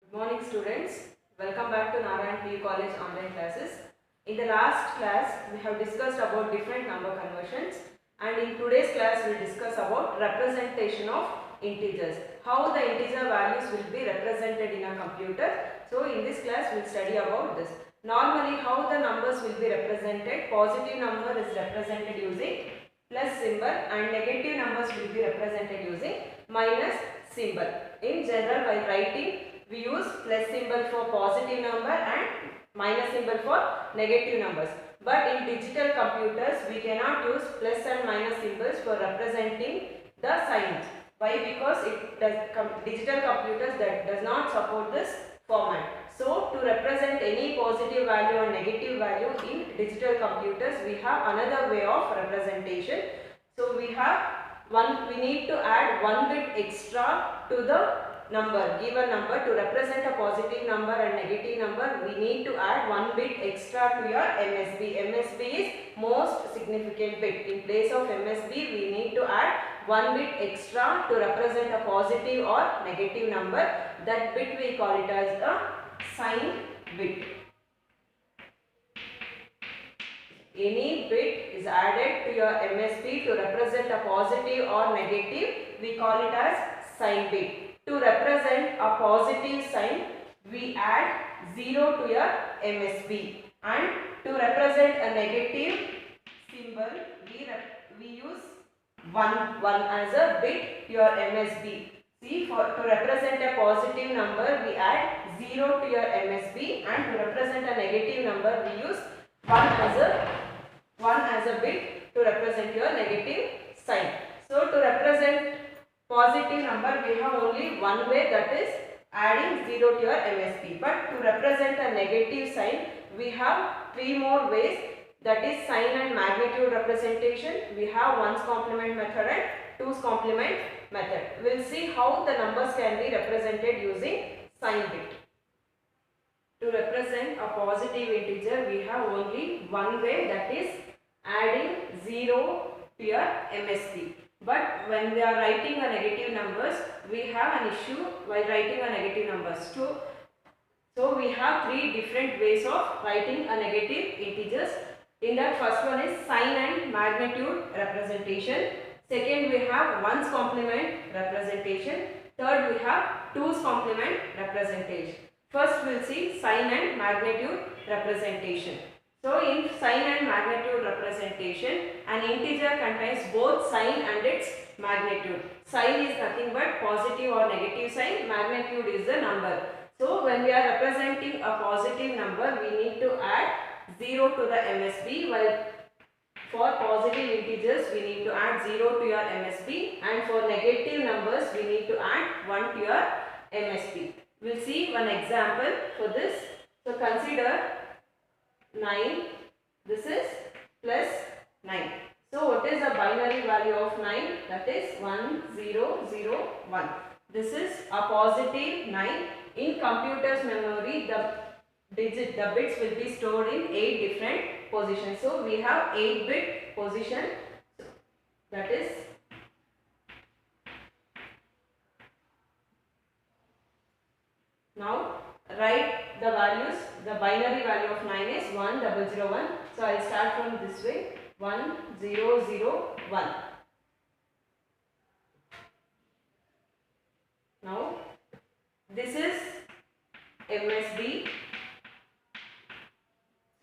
Good morning students. Welcome back to Narayan PU College online classes. In the last class we have discussed about different number conversions, and in today's class we will discuss about representation of integers. How the integer values will be represented in a computer. So in this class we will study about this. Normally how the numbers will be represented. Positive number is represented using plus symbol and negative numbers will be represented using minus symbol. In general, while writing we use plus symbol for positive number and minus symbol for negative numbers. But in digital computers we cannot use plus and minus symbols for representing the signs. Why? Because digital computers that does not support this format. So to represent any positive value or negative value in digital computers we have another way of representation. So we need to add one bit extra to the given number. To represent a positive number and negative number we need to add one bit extra to your MSB. MSB is most significant bit. In place of MSB we need to add one bit extra to represent a positive or negative number. That bit we call it as a sign bit. Any bit is added to your MSB to represent a positive or negative, we call it as sign bit. To represent a positive sign, we add 0 to your MSB, and to represent a negative symbol, we use 1 as a bit to your MSB. See, to represent a positive number, we add 0 to your MSB, and to represent a negative number, we use 1 as a bit to represent your negative sign. So to represent positive number we have only one way, that is adding 0 to your MSB. But to represent a negative sign we have three more ways, that is sign and magnitude representation. We have 1's complement method and 2's complement method. We will see how the numbers can be represented using sign bit. To represent a positive integer we have only one way, that is adding 0 to your MSB. But when we are writing a negative numbers, we have an issue while writing a negative numbers too. So we have three different ways of writing a negative integers. In that, first one is sign and magnitude representation. Second, we have 1's complement representation. Third, we have 2's complement representation. First, we will see sign and magnitude representation. So in sign and magnitude representation, an integer contains both sign and its magnitude. Sign is nothing but positive or negative sign, magnitude is the number. So when we are representing a positive number, we need to add 0 to the MSB, while for positive integers we need to add 0 to your MSB, and for negative numbers we need to add 1 to your MSB. We will see one example for this. So consider 9, this is plus 9. So what is the binary value of 9? That is 1, 0, 0, 1. This is a positive 9. In computer's memory, the bits will be stored in 8 different positions. So we have 8-bit position, that is now write the values. The binary value of 9 is 1001. So I will start from this way, 1001. Now this is MSB.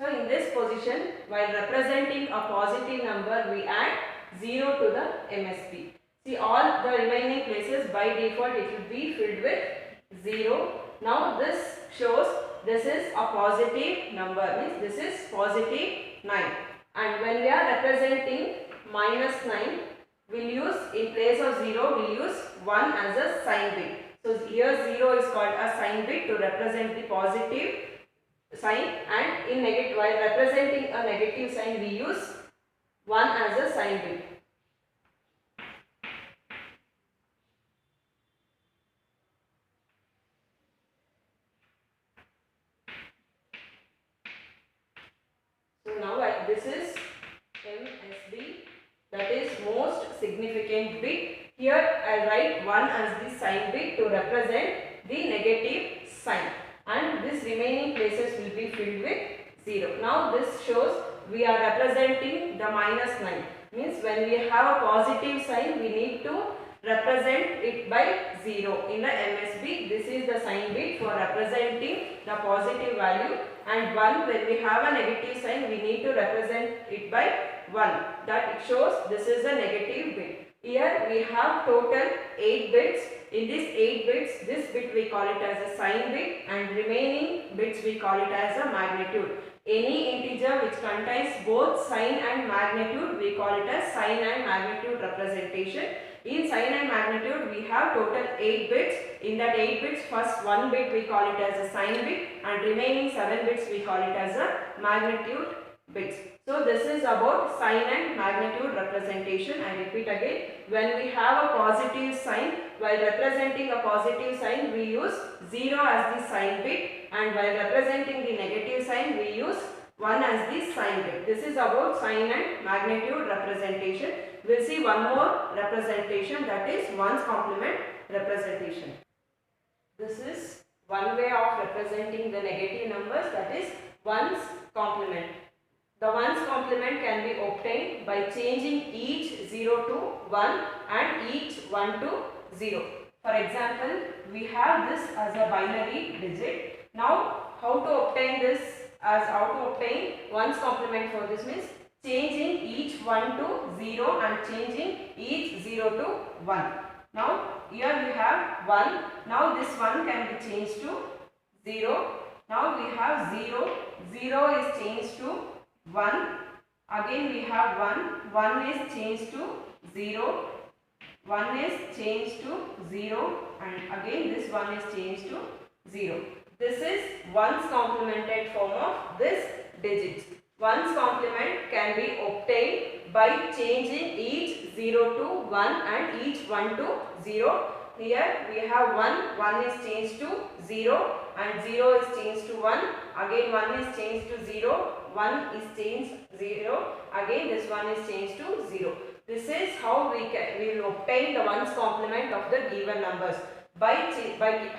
So in this position, while representing a positive number, we add 0 to the MSB. See, all the remaining places by default it will be filled with 0. Now this shows this is a positive number, means this is positive 9. And when we are representing minus 9, we will use, in place of 0, we will use 1 as a sign bit. So here 0 is called a sign bit to represent the positive sign, and in negative, while representing a negative sign we use 1 as a sign bit. So now this is MSB, that is most significant bit. Here I write 1 as the sign bit to represent the negative sign, and this remaining places will be filled with 0. Now this shows we are representing the minus 9. Means when we have a positive sign, we need to represent it by 0 in the MSB. This is the sign bit for representing the positive value, and 1 when we have a negative sign, we need to represent it by 1. That it shows this is a negative bit. Here we have total 8 bits. In these 8 bits, this bit we call it as a sign bit, and remaining bits we call it as a magnitude. Any integer which contains both sign and magnitude, we call it as sign and magnitude representation. In sign and magnitude, we have total 8 bits. In that 8 bits, first 1 bit we call it as a sign bit, and remaining 7 bits we call it as a magnitude bits. So this is about sign and magnitude representation. I repeat again, when we have a positive sign, while representing a positive sign, we use 0 as the sign bit, and while representing the negative sign, we use 1 as the sign bit. This is about sign and magnitude representation. We will see one more representation, that is 1's complement representation. This is one way of representing the negative numbers, that is 1's complement. The 1's complement can be obtained by changing each 0 to 1 and each 1 to 0. For example, we have this as a binary digit. Now, how to obtain this, as how to obtain 1's complement for this means changing each 1 to 0 and changing each 0 to 1. Now, here we have 1. Now, this 1 can be changed to 0. Now, we have 0. 0 is changed to 1. Again we have 1. 1 is changed to 0. 1 is changed to 0, and again this 1 is changed to 0. This is 1's complemented form of this digits. 1's complement can be obtained by changing each 0 to 1 and each 1 to 0. Here we have 1, 1 is changed to 0 and 0 is changed to 1. Again 1 is changed to 0, 1 is changed 0. Again this 1 is changed to 0. This is how we will obtain the 1's complement of the given numbers. By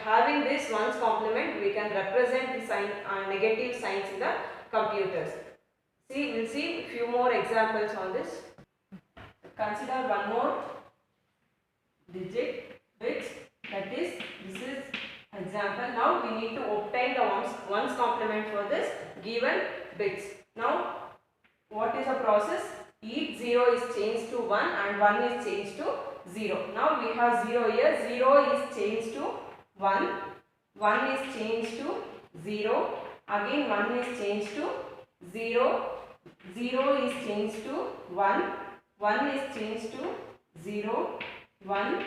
having this 1's complement, we can represent the sign negative signs in the computers. See, we'll see a few more examples on this. Consider one more digit bits, that is, this is example. Now we need to obtain the 1's complement for this given bits. Now what is the process? Each 0 is changed to 1 and 1 is changed to 0. Now we have 0 here. 0 is changed to 1. 1 is changed to 0. Again 1 is changed to 0. 0 is changed to 1. 1 is changed to 0. 1,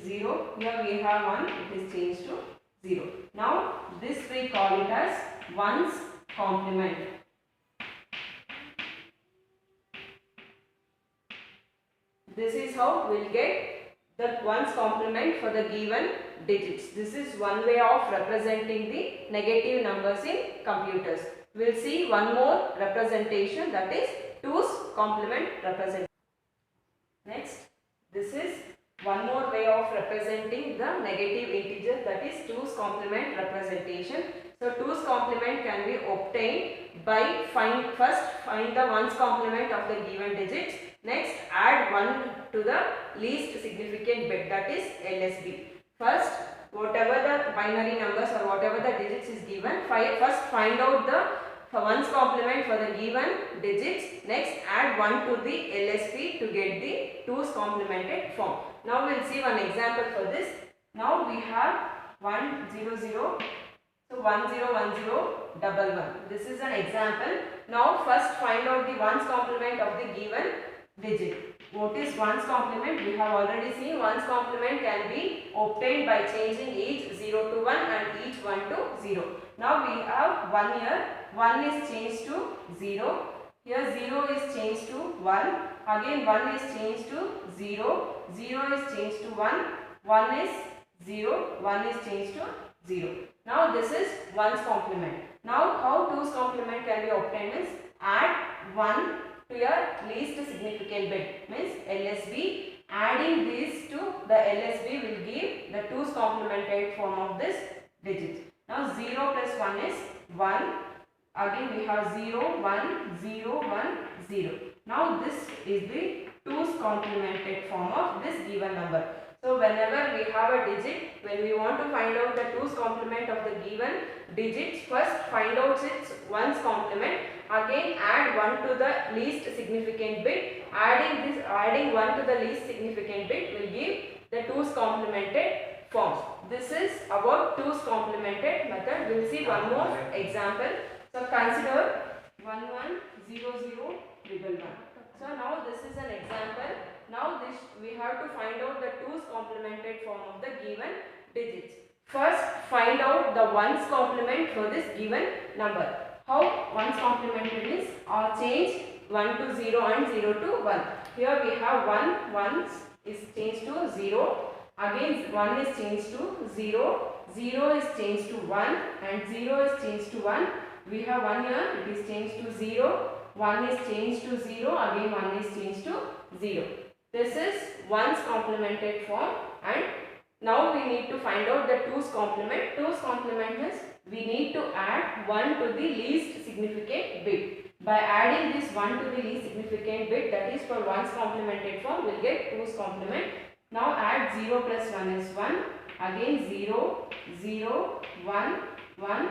0. Here we have 1. It is changed to 0. Now this we call it as 1's complement. This is how we will get the 1's complement for the given digits. This is one way of representing the negative numbers in computers. We will see one more representation, that is 2's complement representation. Next, this is one more way of representing the negative integer, that is 2's complement representation. So 2's complement can be obtained by first find the 1's complement of the given digits. Next, add 1 to the least significant bit, that is LSB. First, whatever the binary numbers or whatever the digits is given, first find out the 1's complement for the given digits. Next, add 1 to the LSB to get the 2's complemented form. Now we will see one example for this. Now we have 1 0 0. So 1 0 1 0 1 1. This is an example. Now first find out the 1's complement of the given digit. What is 1's complement? We have already seen 1's complement can be obtained by changing each 0 to 1 and each 1 to 0. Now we have 1 here. 1 is changed to 0. Here 0 is changed to 1. Again 1 is changed to 0. 0 is changed to 1. 1 is 0. 1 is changed to 0. Now this is 1's complement. Now how 2's complement can be obtained is add 1 to your least significant bit, means LSB. Adding these to the LSB will give the 2's complemented form of this digit. 1 is 1. Again we have 0, 1, 0, 1, 0. Now this is the 2's complemented form of this given number. So whenever we have a digit, when we want to find out the 2's complement of the given digits, first find out its 1's complement, again add 1 to the least significant bit. Adding 1 to the least significant bit will give the 2's complemented form. This is about 2's complemented method. We will see one more example. So consider 1 1 0 0 1. So now this is an example. Now this we have to find out the 2's complemented form of the given digits. First find out the 1's complement for this given number. How 1's complemented is, or change 1 to 0 and 0 to 1. Here we have 1, 1 is changed to 0. Again 1 is changed to 0. 0 is changed to 1 and 0 is changed to 1. We have 1 here, it is changed to 0. 1 is changed to 0, again 1 is changed to 0. This is 1's complemented form, and now we need to find out the 2's complement. 2's complement is, we need to add 1 to the least significant bit. By adding this 1 to the least significant bit, that is for 1's complemented form, we will get 2's complement. Now add 0 plus 1 is 1, again 0, 0, 1, 1,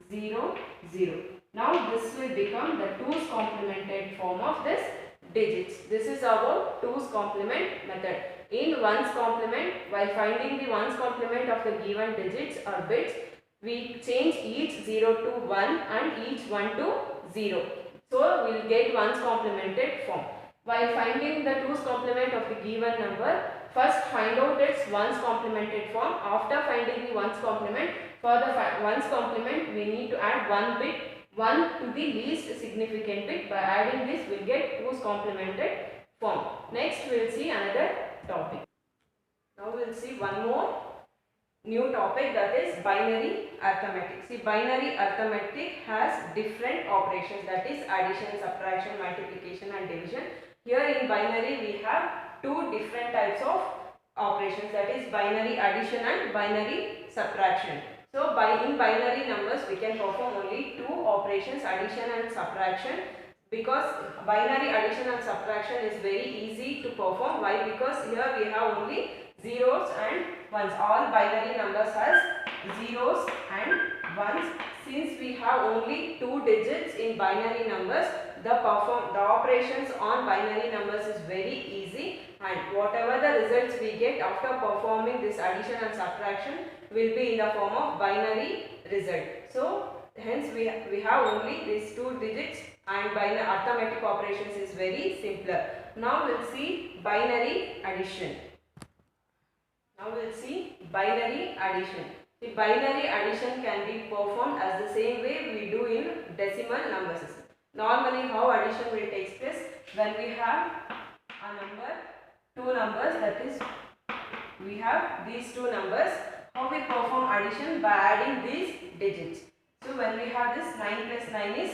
0, 0. Now this will become the 2's complemented form of this digits. This is our 2's complement method. In 1's complement, while finding the 1's complement of the given digits or bits, we change each 0 to 1 and each 1 to 0. So we will get 1's complemented form. While finding the 2's complement of the given number, first find out its 1's complemented form. After finding the 1's complement, for the 1's complement we need to add 1 bit, 1 to the least significant bit. By adding this we will get 2's complemented form. Next we will see another topic. Now we will see one more new topic, that is binary arithmetic. See, binary arithmetic has different operations, that is addition, subtraction, multiplication and division. Here in binary we have two different types of operations, that is binary addition and binary subtraction. So in binary numbers we can perform only two operations, addition and subtraction. Because binary addition and subtraction is very easy to perform. Why? Because here we have only zeros and ones. All binary numbers has zeros and ones. Since we have only two digits in binary numbers, the operations on binary numbers is very easy, and whatever the results we get after performing this addition and subtraction will be in the form of binary result. So hence we have only these two digits, and binary arithmetic operations is very simpler. Now we will see binary addition. The binary addition can be performed as the same way we do in decimal number system. Normally how addition will take place, when we have a number, two numbers, that is we have these two numbers, how we perform addition? By adding these digits. So when we have this 9 plus 9 is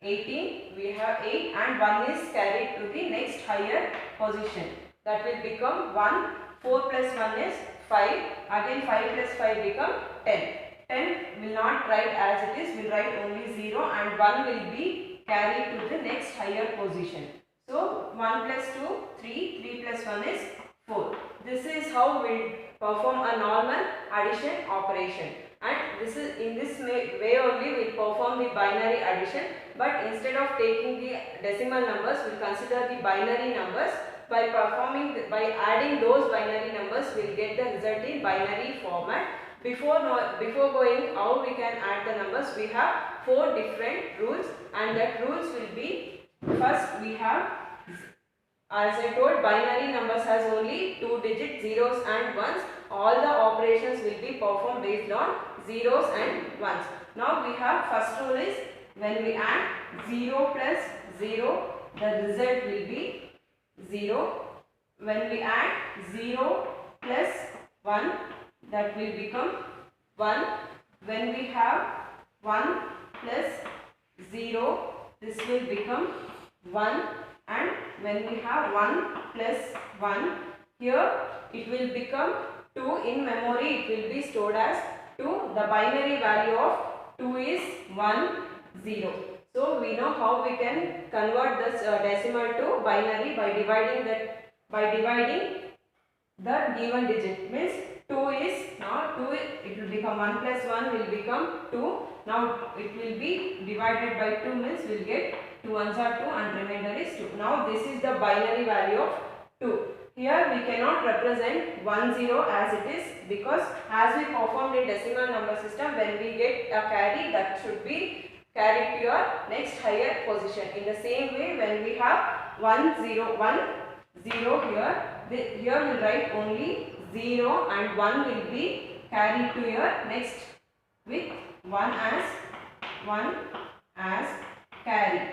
18, we have 8 and 1 is carried to the next higher position. That will become 1. 4 plus 1 is 5. Again 5 plus 5 become 10. 10 will not write as it is, we will write only 0, and 1 will be carried to the next higher position. So 1 plus 2, 3, 3 plus 1 is 4. This is how we perform a normal addition operation. And this is in this way only we perform the binary addition, but instead of taking the decimal numbers, we will consider the binary numbers. By adding those binary numbers, we will get the result in binary format. Before going how we can add the numbers, we have 4 different rules, and that rules will be, first we have, as I told, binary numbers has only 2 digits, zeros and ones. All the operations will be performed based on zeros and ones. Now we have, first rule is, when we add 0 plus 0, the result will be 0. When we add 0 plus 1, that will become 1. When we have 1 plus 0, this will become 1. And when we have 1 plus 1, here it will become 2. In memory it will be stored as 2. The binary value of 2 is 1, 0. So we know how we can convert this decimal to binary by dividing the given digit. Means 2 is now 2, it will become 1 plus 1 will become 2. Now it will be divided by 2, means we will get 2 ones are 2 and remainder is 2. Now this is the binary value of 2. Here we cannot represent 1 0 as it is, because as we performed in decimal number system, when we get a carry, that should be carried to your next higher position. In the same way, when we have 1 0 1 0 here, here we will write only 0 and 1 will be carried to your next with 1 as carry.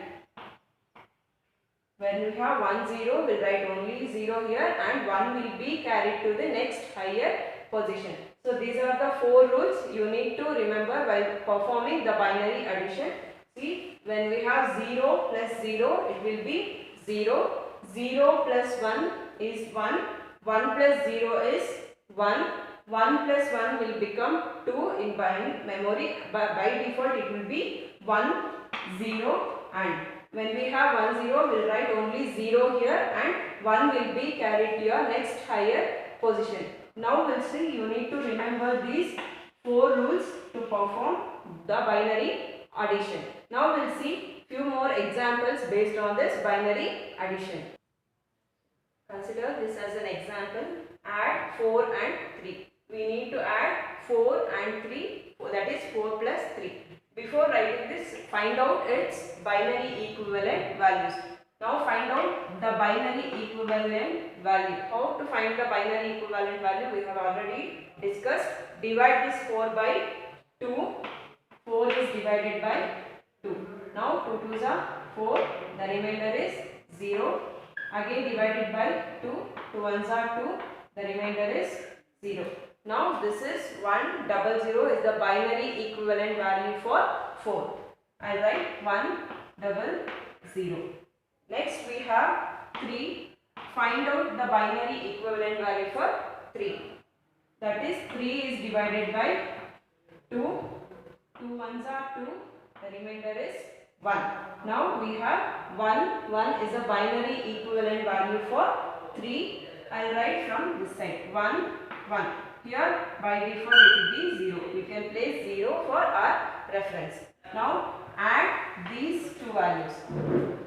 When we have 1 0, we will write only 0 here and 1 will be carried to the next higher position. So these are the 4 rules you need to remember while performing the binary addition. See, when we have 0 plus 0, it will be 0. 0 plus 1 is 1. 1 plus 0 is 1. 1 plus 1 will become 2 in memory. By default, it will be 1 0, and when we have 1 0, we will write only 0 here and 1 will be carried to your next higher position. Now we will see, you need to remember these 4 rules to perform the binary addition. Now we will see few more examples based on this binary addition. Consider this as an example. Add 4 and 3. We need to add 4 and 3, that is 4 plus 3. Before writing this, find out its binary equivalent values. Now find out the binary equivalent value. How to find the binary equivalent value we have already discussed. Divide this 4 by 2. 4 is divided by 2. Now 2 2s are 4. The remainder is 0. Again divided by 2. 2 1s are 2. The remainder is 0. Now this is 1 0 0 is the binary equivalent value for 4. I write 1 0 0. Next we have 3. Find out the binary equivalent value for 3. That is 3 is divided by 2. 2 1s are 2. The remainder is 1. Now we have 1 1 is a binary equivalent value for 3. I will write from this side 1 1. Here by default it will be 0. We can place 0 for our reference. Now add these two values.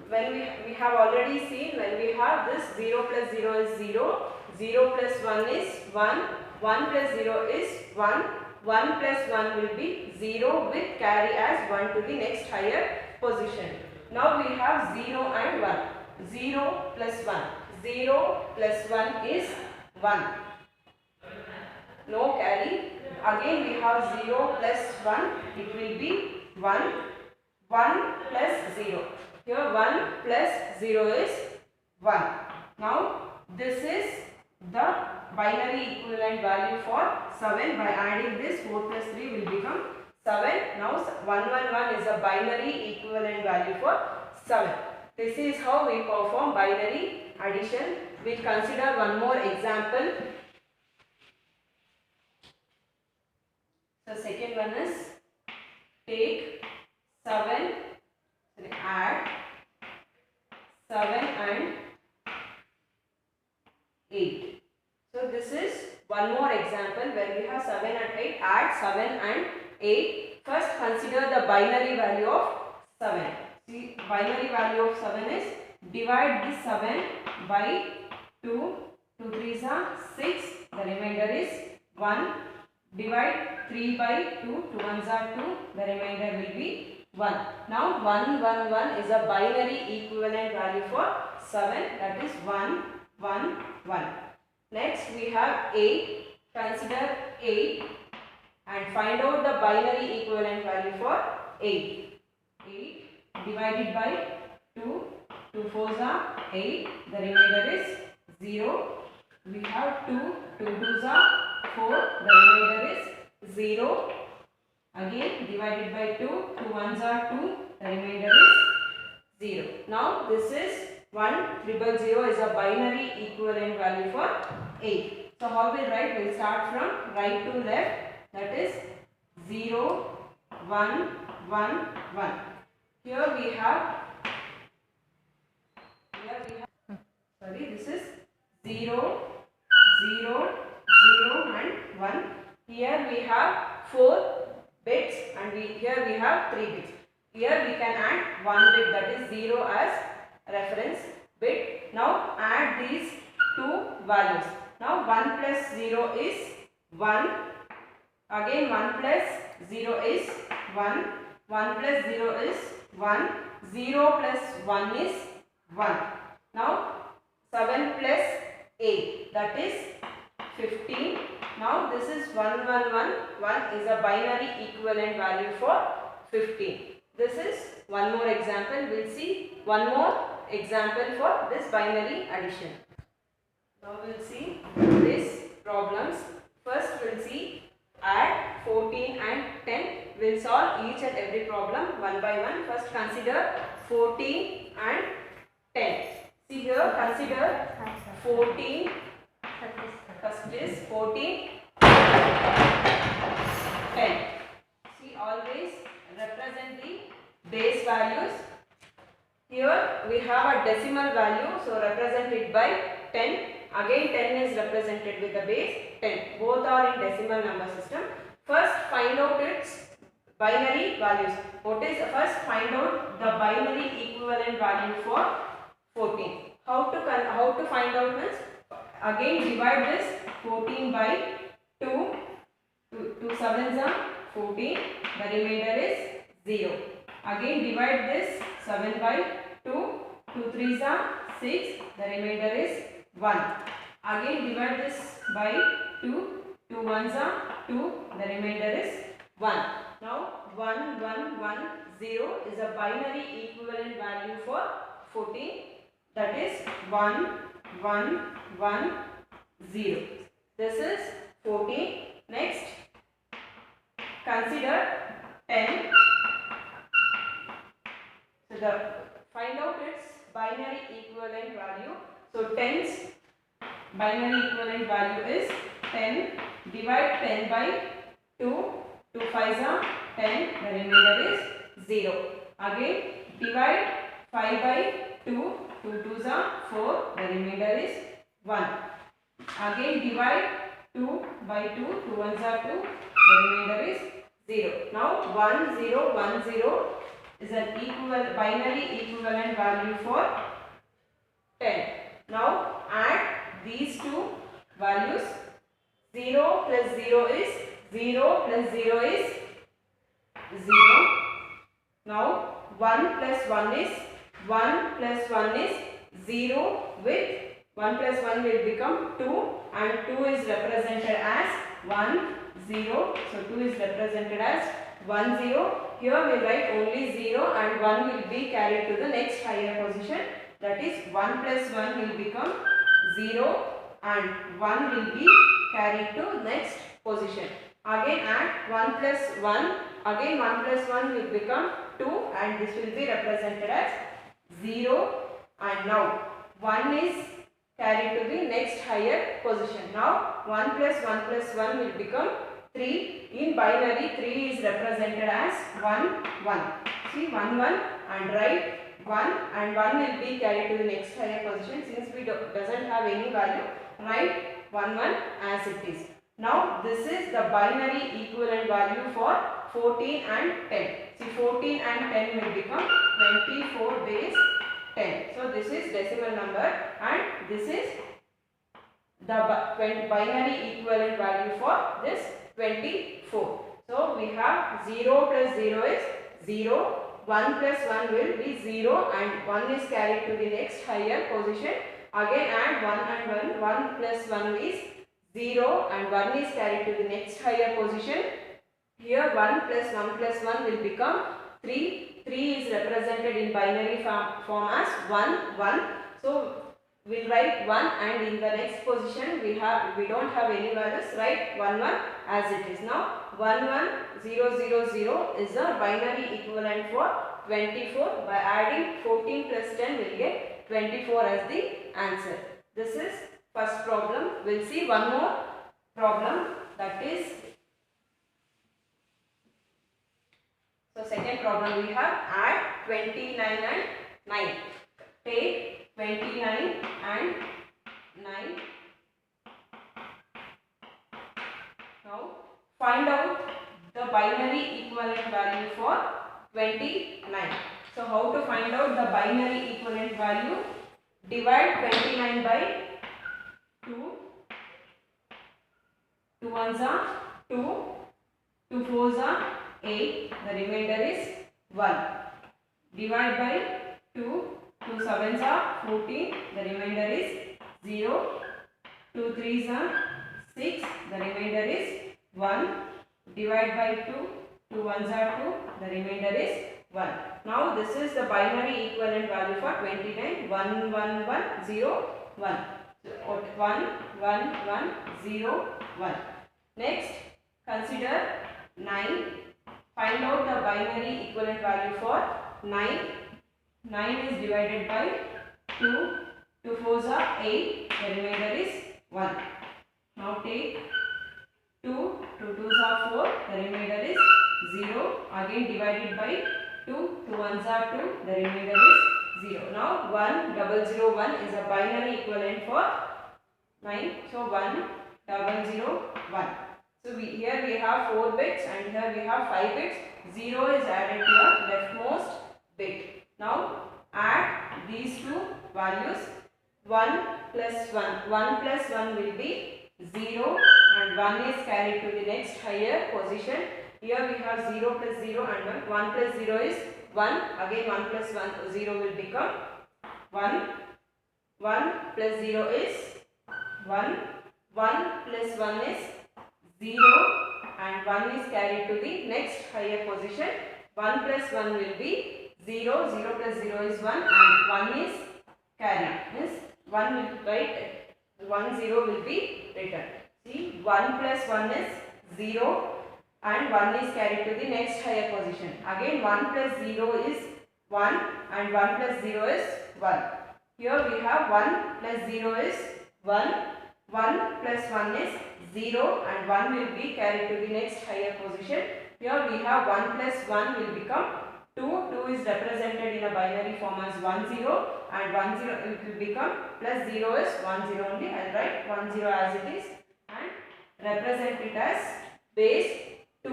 When we have already seen, when we have this 0 plus 0 is 0, 0 plus 1 is 1, 1 plus 0 is 1, 1 plus 1 will be 0 with carry as 1 to the next higher position. Now we have 0 and 1. 0 plus 1. 0 plus 1 is 1. No carry. Again we have 0 plus 1. It will be 1. 1 plus 0. Here 1 plus 0 is 1. Now this is the binary equivalent value for 7. By adding this, 4 plus 3 will become 7. Now 111 is a binary equivalent value for 7. This is how we perform binary addition. We consider one more example. The second one is take 7, add 7 and 8. So this is one more example where we have 7 and 8. Add 7 and 8. First consider the binary value of 7. See, binary value of 7 is divide this 7 by 2. 2 3s are 6. The remainder is 1. Divide 3 by 2. 2 1s are 2. The remainder will be 1. Now 1 1 1 is a binary equivalent value for 7. That is 1 1 1. Next we have 8. Consider 8 and find out the binary equivalent value for 8. 8 divided by 2. 2 4s are 8. The remainder is 0. We have 2. 2 2s are 4. The remainder is 0. Again divided by 2. 2 1s are 2. The remainder is 0. Now this is 1 0 0 is a binary equivalent value for 8. So how we write? We will start from right to left. That is 0 1, 1, 1. Here we have, sorry, this is 0, 0, 0 and 1. Here we have 4 bits and here we have 3 bits. Here we can add 1 bit, that is 0 as reference bit. Now add these two values. Now 1 plus 0 is 1. Again 1 plus 0 is 1. 1 plus 0 is 1. 0 plus 1 is 1. Now 7 plus 8, that is 15. Now this is 1, 1, 1. 1 is a binary equivalent value for 15. This is one more example. We'll see one more example for this binary addition. Now we'll see these problems. First we'll see add 14 and 10. We'll solve each and every problem one by one. First consider 14 and 10. See here, consider 14. First is 14, 10. See, always represent the base values. Here we have a decimal value, so represent it by 10. Again 10 is represented with the base 10. Both are in decimal number system. First find out its binary values. What is first find out the binary equivalent value for 14. How to find out this? Again divide this 14 by 2. 2 7s are 14. The remainder is 0. Again divide this 7 by 2. 2 3s are 6. The remainder is 1. Again divide this by 2. 2 1s are 2. The remainder is 1. Now 1 1 1 0 is a binary equivalent value for 14. That is 1 1 1 0. This is 14. Next consider 10. So find out its binary equivalent value. So 10's binary equivalent value is 10. Divide 10 by 2. 2 5s are 10. The remainder is 0. Again divide 5 by 2. 2 2s are 4. The remainder is 1. Again divide 2 by 2. 2 1s are 2. The remainder is 0. Now 1 0 1 0 is an binary equivalent value for 10. Now add these two values. 0 plus 0 is 0 plus 0 is 0. Now 1 plus 1 is 1 plus 1 is 0 with 1 plus 1 will become 2 and 2 is represented as 1 0. So 2 is represented as 1 0. Here we write only 0 and 1 will be carried to the next higher position. That is 1 plus 1 will become 0 and 1 will be carried to next position. Again add 1 plus 1. Again 1 plus 1 will become 2 and this will be represented as 0 and now 1 is carried to the next higher position. Now 1 plus 1 will become 3. In binary 3 is represented as 1 1. See 1 1 and write 1 and 1 will be carried to the next higher position. Since we doesn't have any value, write 1 1 as it is. Now this is the binary equivalent value for 14 and 10. See 14 and 10 will become 24 base 10. So this is decimal number and this is the binary equivalent value for this 24. So we have 0 plus 0 is 0. 1 plus 1 will be 0 and 1 is carried to the next higher position. Again add 1 and 1. 1 plus 1 is 0 and 1 is carried to the next higher position. Here 1 plus 1 will become 3. 3 is represented in binary form as 1 1. So we'll write 1 and in the next position we don't have any values. Write 1 1 as it is. Now 1 1 0 0 0 is a binary equivalent for 24. By adding 14 plus 10 we'll get 24 as the answer. This is first problem. We'll see one more problem, that is So second problem we have add 29 and 9. Take 29 and 9. Now find out the binary equivalent value for 29. So how to find out the binary equivalent value? Divide 29 by 2. 2 ones are 2. 2 fours are 8. The remainder is 1. Divide by 2. 2 sevens are 14. The remainder is 0. 2 threes are 6. The remainder is 1. Divide by 2. 2 ones are 2. The remainder is 1. Now this is the binary equivalent value for 29. 1 1 1 0 1. So 1 1 1 0 1. Next consider 9. Find out the binary equivalent value for 9. 9 is divided by 2. 2 fours are 8. The remainder is 1. Now take 2. 2 twos are 4. The remainder is 0. Again divided by 2. 2 ones are 2. The remainder is 0. Now 1 0 0 1 is a binary equivalent for 9. So 1 0 0 1. So here we have 4 bits and here we have 5 bits. 0 is added to your leftmost bit. Now add these two values. 1 plus 1. 1 plus 1 will be 0 and 1 is carried to the next higher position. Here we have 0 plus 0 and 1. 1 plus 0 is 1. Again 1 plus 1 0 will become 1. 1 plus 0 is 1. 1 plus 1 is 0 and 1 is carried to the next higher position. 1 plus 1 will be 0. 0 plus 0 is 1 and 1 is carried. Means 1 will write 1 0 will be written. See 1 plus 1 is 0 and 1 is carried to the next higher position. Again 1 plus 0 is 1 and 1 plus 0 is 1. Here we have 1 plus 0 is 1. 1 plus 1 is 0 and 1 will be carried to the next higher position. Here we have 1 plus 1 will become 2. 2 is represented in a binary form as 1 0 and 1 0 it will become plus 0 is 1 0 only. I will write 1 0 as it is and represent it as base 2.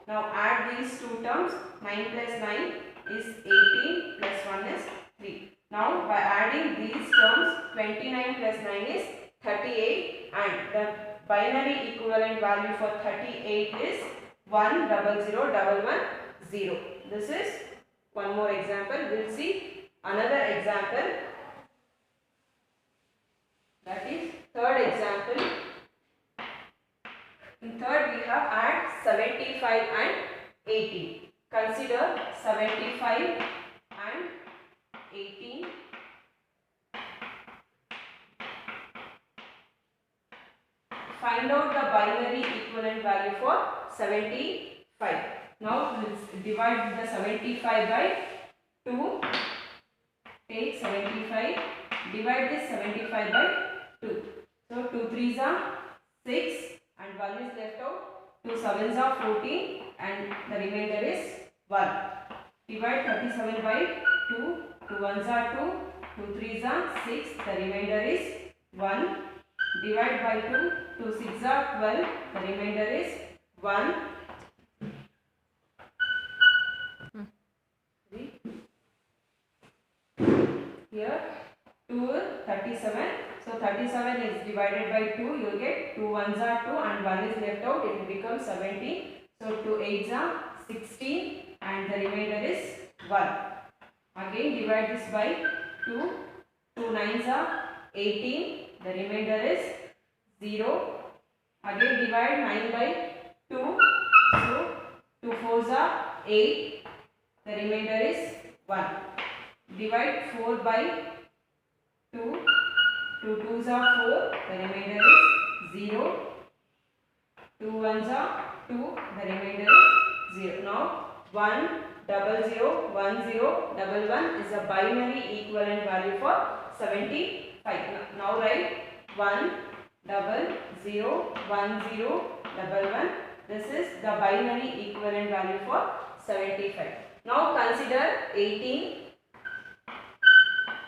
Now add these two terms. 9 plus 9 is 18 plus 1 is 3. Now by adding these terms 29 plus 9 is 38 and the binary equivalent value for 38 is 1 0 0 1 1 0. This is one more example. We will see another example, that is third example. In third we have add 75 and 18. Consider 75 and 18. Find out the binary equivalent value for 75. Now we will divide the 75 by 2. Take 75. Divide this 75 by 2. So 2 threes are 6 and 1 is left out. 2 sevens are 14 and the remainder is 1. Divide 37 by 2. 2 ones are 2. 2 threes are 6. The remainder is 1. Divide by 2. 2 6 are 12. The remainder is 1. Here 2 is 37. So 37 is divided by 2. You will get 2 ones are 2 and 1 is left out. It will become 17. So 2 8s are 16 and the remainder is 1. Again divide this by 2. 2 9s are 18. The remainder is 0. Again divide 9 by 2. So 2 4s are 8. The remainder is 1. Divide 4 by 2. 2 2s are 4. The remainder is 0. 2 1s are 2. The remainder is 0. Now 1 0 0 1 0 1 1 is a binary equivalent value for 75. Now write 1 0 0 1 0 1 1. This is the binary equivalent value for 75. Now consider 18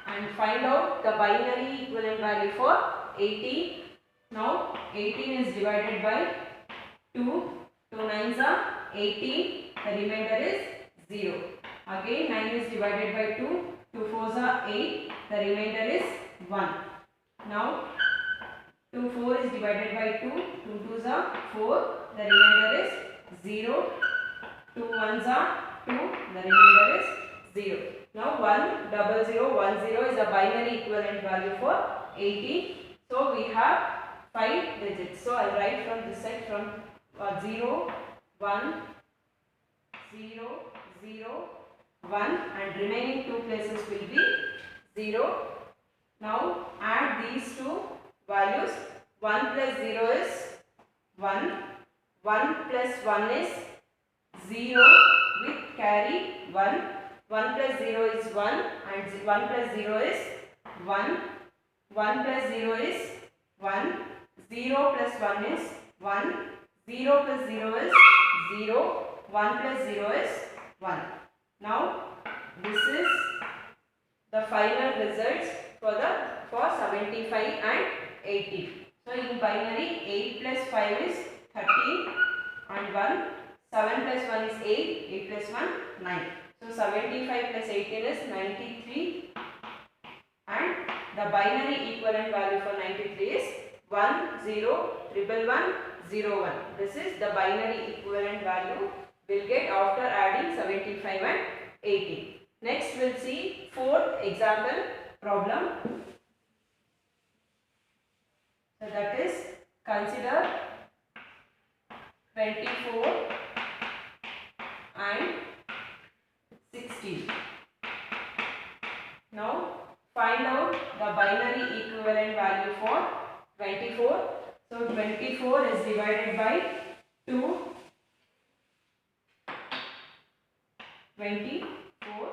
and find out the binary equivalent value for 18. Now 18 is divided by 2. 2 9s are 18. The remainder is 0. Again 9 is divided by 2. 2 4s are 8. The remainder is 1. Now 2 4 is divided by 2. 2 2s are 4. The remainder is 0. 2 1s are 2. The remainder is 0. Now 1 0 0 1 0 is a binary equivalent value for 18. So we have 5 digits. So I will write from this side from 0 1 0 0 1 and remaining 2 places will be 0. Now add these two values. 1 plus 0 is 1. 1 plus 1 is 0 with carry 1. 1 plus 0 is 1 and 1 plus 0 is 1. 1 plus 0 is 1. 0 plus 1 is 1. 0 plus 0 is 0. 1 plus 0 is 1. Now this is the final results for 75 and 80. So in binary 8 plus 5 is 13 and 1. 7 plus 1 is 8. 8 plus 1 9. So 75 plus 18 is 93 and the binary equivalent value for 93 is 1 0 1 1 0 1. This is the binary equivalent value we'll get after adding 75 and 80. Next we'll see fourth example problem. So that is consider 24 and 16. Now find out the binary equivalent value for 24. So 24 is divided by 2. 24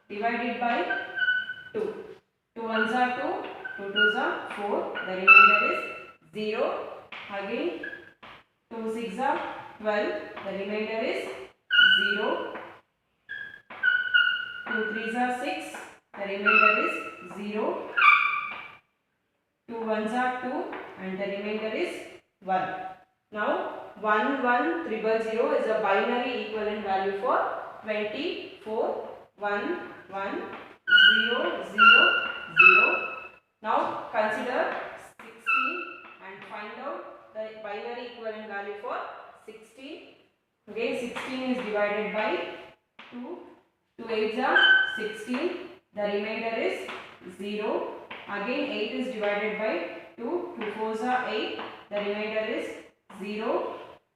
divided by 2. 2 1s are 2. 2 2s are 4. The remainder is 0. Again 2 6 are 12. The remainder is 0. 2 3s are 6. The remainder is 0. 2 1s are 2 and the remainder is 1. Now 1 1 0 0 is a binary equivalent value for 24. 1 1 0 0 0. Now consider 16 and find out the binary equivalent value for 16. Okay, 16 is divided by 2. 2 8s are 16. The remainder is 0. Again 8 is divided by 2. 2 4s are 8. The remainder is 0.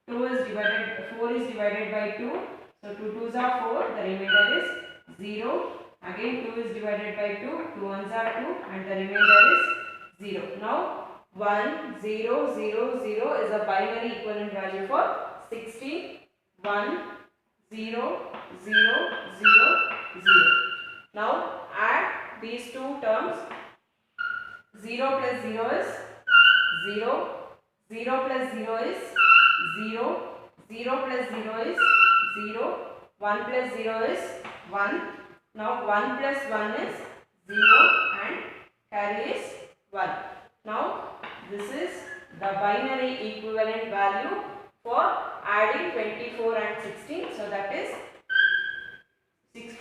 4 is divided by 2. So 2 2s are 4. The remainder is 0. Again 2 is divided by 2. 2 1s are 2 and the remainder is 0. Now 1 0 0 0 is a binary equivalent value for 16. 1 0 0 0 0. Now add these two terms. 0 plus 0 is 0. 0 plus 0 is 0. 0 plus 0 is 0. 1 plus 0 is 1. Now 1 plus 1 is 0 and carry is 1. Now this is the binary equivalent value for adding 24 and 16. So that is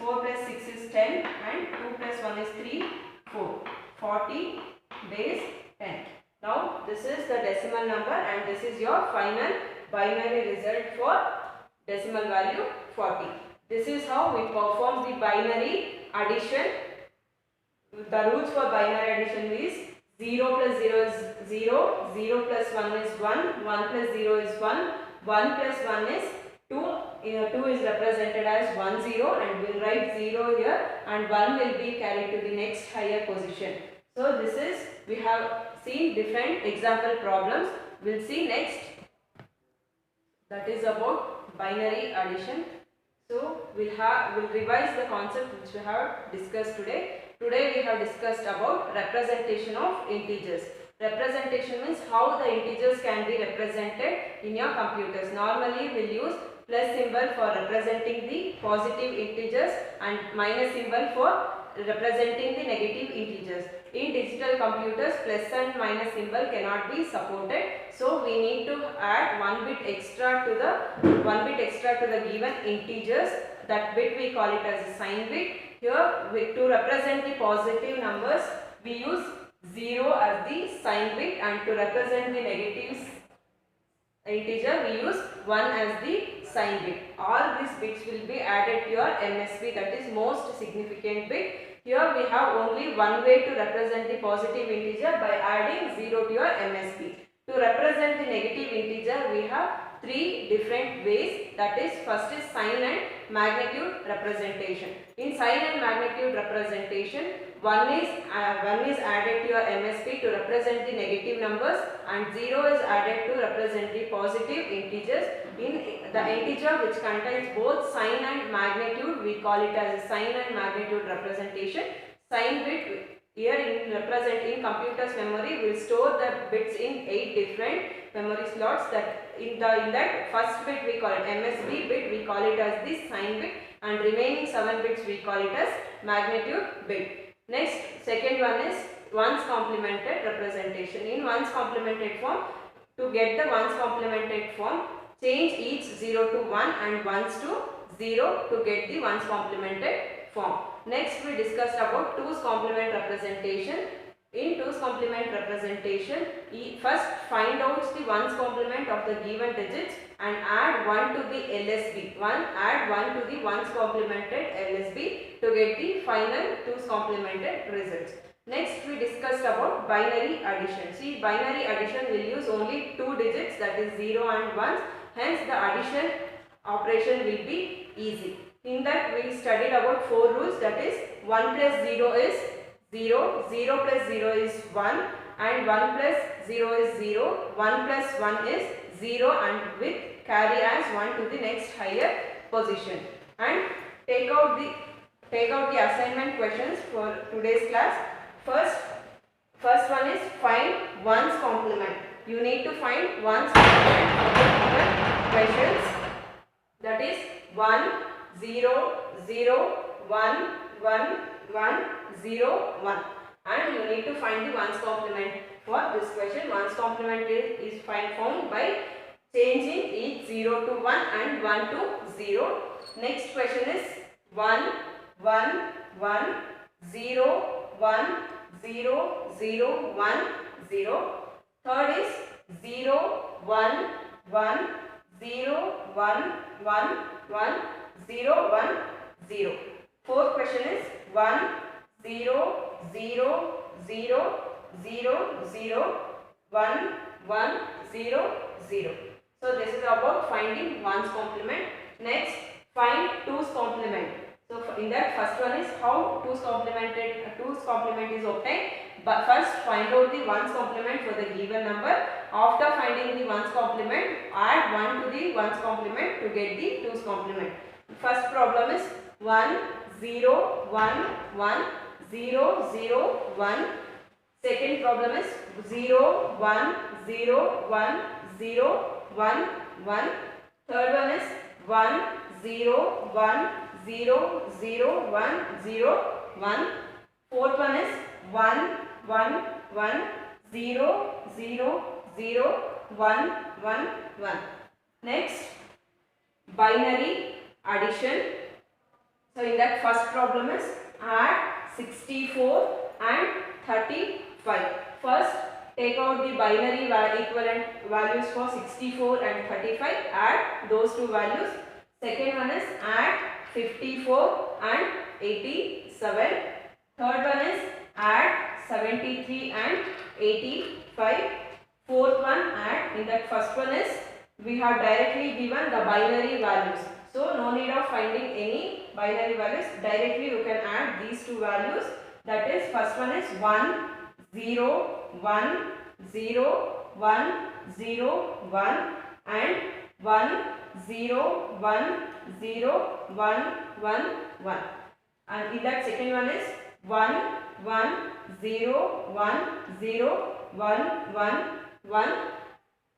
4 plus 6 is 10 and 2 plus 1 is 3, 4. 40 base 10. Now this is the decimal number and this is your final binary result for decimal value 40. This is how we perform the binary addition. The rules for binary addition is 0 plus 0 is 0, 0 plus 1 is 1, 1 plus 0 is 1, 1 plus 1 is 2. 2 is represented as 1 0 and we will write 0 here and 1 will be carried to the next higher position. So this is, we have seen different example problems. We will see next, that is about binary addition. So we'll revise the concept which we have discussed today. Today we have discussed about representation of integers. Representation means how the integers can be represented in your computers. Normally we'll use plus symbol for representing the positive integers and minus symbol for representing the negative integers. In digital computers, plus and minus symbol cannot be supported, so we need to add one bit extra to the given integers. That bit we call it as a sign bit. Here to represent the positive numbers we use 0 as the sign bit, and to represent the negative integer we use 1 as the sign bit. All these bits will be added to your MSB, that is most significant bit. Here we have only one way to represent the positive integer by adding 0 to your MSB. To represent the negative integer we have three different ways, that is first is sign and magnitude representation. In sign and magnitude representation, one is added to your MSB to represent the negative numbers and 0 is added to represent the positive integers. In the integer which contains both sign and magnitude, we call it as a sign and magnitude representation. Sign bit here in computer's memory will store the bits in 8 different memory slots. That in that first bit we call it MSB bit, we call it as the sign bit, and remaining 7 bits we call it as magnitude bit. Next, second one is ones complemented representation. In ones complemented form, to get the ones complemented form, change each 0 to 1 and ones to 0 to get the ones complemented form. Next we discussed about 2's complement representation. In 2's complement representation, first find out the ones complement of the given digits and add 1 to the LSB. Add 1 to the ones complemented LSB to get the final 2's complemented results. Next we discussed about binary addition. See, binary addition will use only 2 digits, that is 0 and 1. Hence the addition operation will be easy. In that we studied about 4 rules, that is 1 plus 0 is 0, 0 plus 0 is 1 and 1 plus 0 is 0, 1 plus 1 is 0 and with carry as 1 to the next higher position. And take out the assignment questions for today's class. First one is find ones complement. You need to find ones complement for the given questions, that is 1, 0, 0, 1, 1, 1, 0, 1, and you need to find the ones complement for this question. Ones complement is found by changing each 0 to 1 and 1 to 0. Next question is 1, 1, 1, 0, 1, 0, 0, 1, 0. Third is 0, 1, 1, 0, 1, 1, 1, 0, 1, 0. Fourth question is 1, 0, 0, 0, 0, 0, 1, 1, 0, 0. So this is about finding ones complement. Next, find 2's complement. So in that, first one is how 2's complement is obtained. But first find out the ones complement for the given number. After finding the ones complement, add 1 to the ones complement to get the 2's complement. First problem is 1, 0, 1, 1, 0, 0, 1. Second problem is 0, 1, 0, 1, 0, 1, 1. Third one is 1, 0, 1, 0, 0, 1, 0, 1. Fourth one is 1, 1, 1, 0, 0, 0, 1, 1, 1. Next, binary addition. So in that first problem is add 64 and 35. First take out the binary equivalent values for 64 and 35. Add those two values. Second one is add 54 and 87. Third one is add 73 and 85. Fourth one add, in that first one is we have directly given the binary values. So no need of finding any binary values. Directly you can add these two values. That is, first one is 1, 0, 1, 0, 1, 0, 1 and 1, 0, 1, 0, 1, 1, 1. And in that second one is 1, 1, 0, 1, 0, 1, 1, 1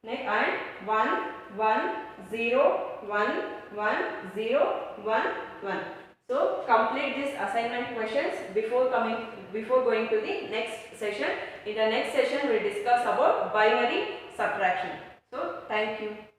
and 1, 1, 0, 1, 1 0 1 1. So complete these assignment questions before going to the next session. In the next session we will discuss about binary subtraction. So thank you.